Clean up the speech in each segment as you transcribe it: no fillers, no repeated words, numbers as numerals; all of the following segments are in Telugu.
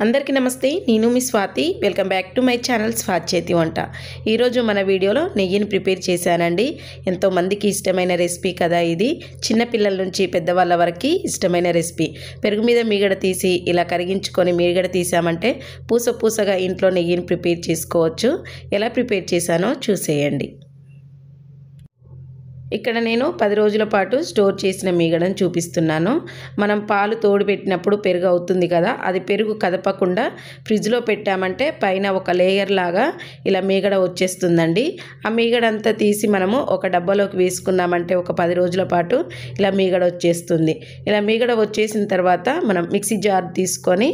అందరికీ నమస్తే. నేను మీ Swathi. Welcome back to my channel Swathi చేతి వంట. ఈరోజు మన వీడియోలో నెయ్యిని ప్రిపేర్ చేశానండి. ఎంతో మందికి ఇష్టమైన రెసిపీ కదా ఇది. చిన్నపిల్లల నుంచి పెద్దవాళ్ళ వరకు ఇష్టమైన రెసిపీ. పెరుగు మీద మీగడ తీసి ఇలా కరిగించుకొని మీగడ తీసామంటే పూసగా ఇంట్లో నెయ్యిని ప్రిపేర్ చేసుకోవచ్చు. ఎలా ప్రిపేర్ చేశానో చూసేయండి. ఇక్కడ నేను 10 రోజుల పాటు స్టోర్ చేసిన మీగడను చూపిస్తున్నాను. మనం పాలు తోడు పెట్టినప్పుడు పెరుగు అవుతుంది కదా, అది పెరుగు కదపకుండా ఫ్రిడ్జ్లో పెట్టామంటే పైన ఒక లేయర్ లాగా ఇలా మీగడ వచ్చేస్తుందండి. ఆ మీగడ అంతా తీసి మనము ఒక డబ్బాలోకి వేసుకున్నామంటే ఒక 10 రోజుల పాటు ఇలా మీగడ వచ్చేస్తుంది. ఇలా మీగడ వచ్చేసిన తర్వాత మనం మిక్సీ జార్ తీసుకొని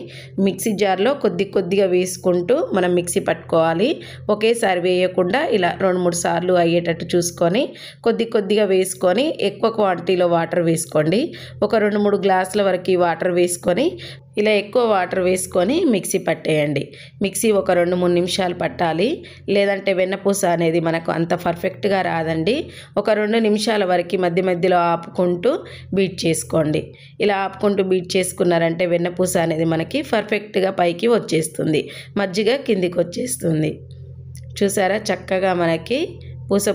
మిక్సీ జార్లో కొద్దిగా వేసుకుంటూ మనం మిక్సీ పట్టుకోవాలి. ఒకేసారి వేయకుండా ఇలా 2-3 సార్లు అయ్యేటట్టు చూసుకొని కొద్దిగా వేసుకొని ఎక్కువ క్వాంటిటీలో వాటర్ వేసుకోండి. ఒక 2-3 గ్లాసుల వరకు వాటర్ వేసుకొని ఇలా ఎక్కువ వాటర్ వేసుకొని మిక్సీ పట్టేయండి. మిక్సీ ఒక 2-3 నిమిషాలు పట్టాలి, లేదంటే వెన్నపూస అనేది మనకు అంత పర్ఫెక్ట్గా రాదండి. ఒక 2 నిమిషాల వరకు మధ్యలో ఆపుకుంటూ బీట్ చేసుకోండి. ఇలా ఆపుకుంటూ బీట్ చేసుకున్నారంటే వెన్నపూస అనేది మనకి పర్ఫెక్ట్గా పైకి వచ్చేస్తుంది, మజ్జిగ కిందికి వచ్చేస్తుంది. చూసారా, చక్కగా మనకి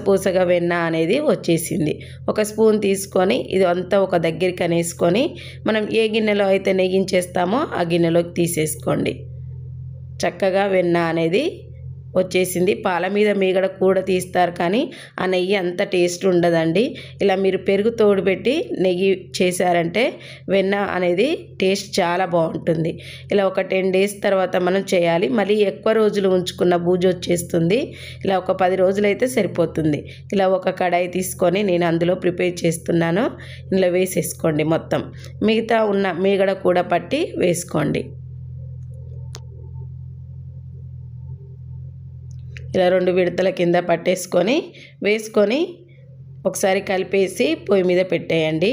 పూసగా వెన్న అనేది వచ్చేసింది. ఒక స్పూన్ తీసుకొని ఇది అంతా ఒక దగ్గరికి అనేసుకొని మనం ఏ గిన్నెలో అయితే నెయ్యించేస్తామో ఆ గిన్నెలోకి తీసేసుకోండి. చక్కగా వెన్న అనేది వచ్చేసింది. పాల మీద మీగడ కూడా తీస్తారు కానీ ఆ నెయ్యి అంత టేస్ట్ ఉండదండి. ఇలా మీరు పెరుగు తోడు పెట్టి నెయ్యి చేశారంటే వెన్న అనేది టేస్ట్ చాలా బాగుంటుంది. ఇలా ఒక 10 డేస్ తర్వాత మనం చేయాలి. మళ్ళీ ఎక్కువ రోజులు ఉంచుకున్న బూజు వచ్చేస్తుంది. ఇలా ఒక 10 రోజులు అయితే సరిపోతుంది. ఇలా ఒక కడాయి తీసుకొని నేను అందులో ప్రిపేర్ చేస్తున్నాను. ఇలా వేసేసుకోండి. మొత్తం మిగతా ఉన్న మీగడ కూడా పట్టి వేసుకోండి. ఇలా 2 విడతల కింద పట్టేసుకొని వేసుకొని ఒకసారి కలిపేసి పొయ్యి మీద పెట్టేయండి.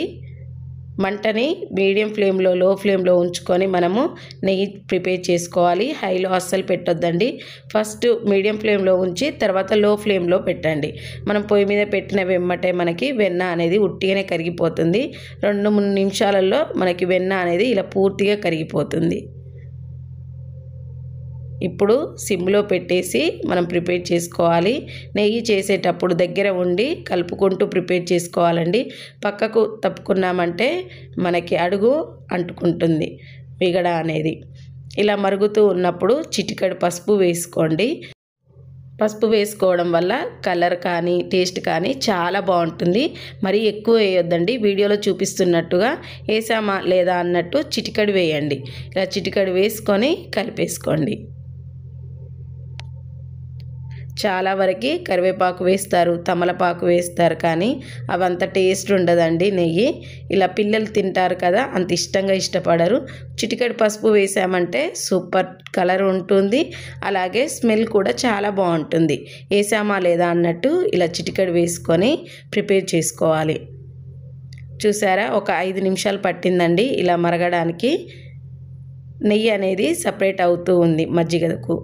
మంటని మీడియం ఫ్లేమ్లో లో ఫ్లేమ్లో ఉంచుకొని మనము నెయ్యి ప్రిపేర్ చేసుకోవాలి. హైలో అస్సలు పెట్టొద్దండి. ఫస్ట్ మీడియం ఫ్లేమ్లో ఉంచి తర్వాత లో ఫ్లేమ్లో పెట్టండి. మనం పొయ్యి మీద పెట్టిన వెమ్మటే మనకి వెన్న అనేది ఉట్టిగానే కరిగిపోతుంది. 2-3 నిమిషాలలో మనకి వెన్న అనేది ఇలా పూర్తిగా కరిగిపోతుంది. ఇప్పుడు సిమ్లో పెట్టేసి మనం ప్రిపేర్ చేసుకోవాలి. నెయ్యి చేసేటప్పుడు దగ్గర ఉండి కలుపుకుంటూ ప్రిపేర్ చేసుకోవాలండి. పక్కకు తప్పుకున్నామంటే మనకి అడుగు అంటుకుంటుంది మీగడ అనేది. ఇలా మరుగుతూ ఉన్నప్పుడు చిటికెడు పసుపు వేసుకోండి. పసుపు వేసుకోవడం వల్ల కలర్ కానీ టేస్ట్ కానీ చాలా బాగుంటుంది. మరీ ఎక్కువ వేయొద్దండి. వీడియోలో చూపిస్తున్నట్టుగా వేసామా లేదా అన్నట్టు చిటికెడు వేయండి. ఇలా చిటికెడు వేసుకొని కలిపేసుకోండి. చాలా వరకు కరివేపాకు వేస్తారు, తమలపాకు వేస్తారు, కానీ అవంత టేస్ట్ ఉండదండి. నెయ్యి ఇలా పిల్లలు తింటారు కదా, అంత ఇష్టంగా ఇష్టపడరు. చిటికెడు పసుపు వేసామంటే సూపర్ కలర్ ఉంటుంది, అలాగే స్మెల్ కూడా చాలా బాగుంటుంది. వేసామా లేదా అన్నట్టు ఇలా చిటికెడు వేసుకొని ప్రిపేర్ చేసుకోవాలి. చూసారా, ఒక 5 నిమిషాలు పట్టిందండి ఇలా మరగడానికి. నెయ్యి అనేది సపరేట్ అవుతూ ఉంది మజ్జిగకు.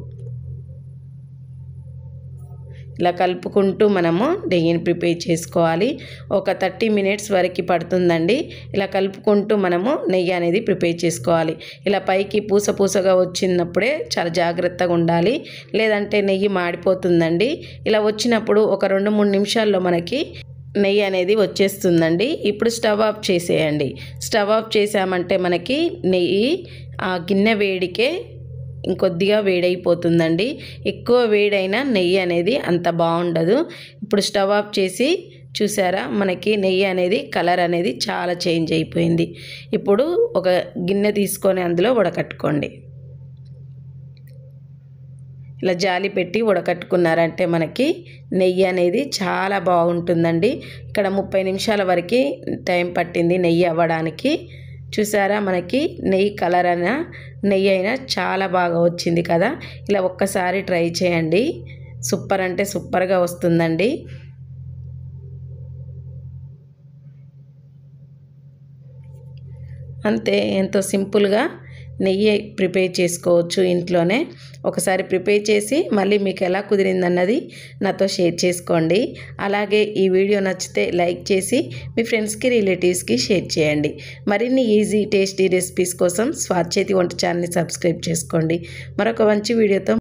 ఇలా కలుపుకుంటూ మనము నెయ్యిని ప్రిపేర్ చేసుకోవాలి. ఒక 30 మినిట్స్ వరకు పడుతుందండి. ఇలా కలుపుకుంటూ మనము నెయ్యి అనేది ప్రిపేర్ చేసుకోవాలి. ఇలా పైకి పూసగా వచ్చినప్పుడే చాలా జాగ్రత్తగా ఉండాలి, లేదంటే నెయ్యి మాడిపోతుందండి. ఇలా వచ్చినప్పుడు ఒక 2-3 నిమిషాల్లో మనకి నెయ్యి అనేది వచ్చేస్తుందండి. ఇప్పుడు స్టవ్ ఆఫ్ చేసేయండి. స్టవ్ ఆఫ్ చేసామంటే మనకి నెయ్యి ఆ గిన్నె వేడికే ఇంకొద్దిగా వేడైపోతుందండి. ఎక్కువ వేడైనా నెయ్యి అనేది అంత బాగుండదు. ఇప్పుడు స్టవ్ ఆఫ్ చేసి చూసారా, మనకి నెయ్యి అనేది కలర్ అనేది చాలా చేంజ్ అయిపోయింది. ఇప్పుడు ఒక గిన్నె తీసుకొని అందులో వడకట్టుకోండి. ఇలా జాలి పెట్టి వడకట్టుకున్నారంటే మనకి నెయ్యి అనేది చాలా బాగుంటుందండి. ఇక్కడ 30 నిమిషాల వరకు టైం పట్టింది నెయ్యి అవ్వడానికి. చూసారా, మనకి నెయ్యి కలర్ అయినా నెయ్యి అయినా చాలా బాగా వచ్చింది కదా. ఇలా ఒక్కసారి ట్రై చేయండి, సూపర్ అంటే సూపర్గా వస్తుందండి. అంతే, ఎంతో సింపుల్గా నెయ్యి ప్రిపేర్ చేసుకోవచ్చు ఇంట్లోనే. ఒకసారి ప్రిపేర్ చేసి మళ్ళీ మీకు ఎలా కుదిరిందన్నది నాతో షేర్ చేసుకోండి. అలాగే ఈ వీడియో నచ్చితే లైక్ చేసి మీ ఫ్రెండ్స్కి రిలేటివ్స్కి షేర్ చేయండి. మరిన్ని ఈజీ టేస్టీ రెసిపీస్ కోసం స్వాతి చేతి వంట ఛానల్ని సబ్స్క్రైబ్ చేసుకోండి. మరొక మంచి వీడియోతో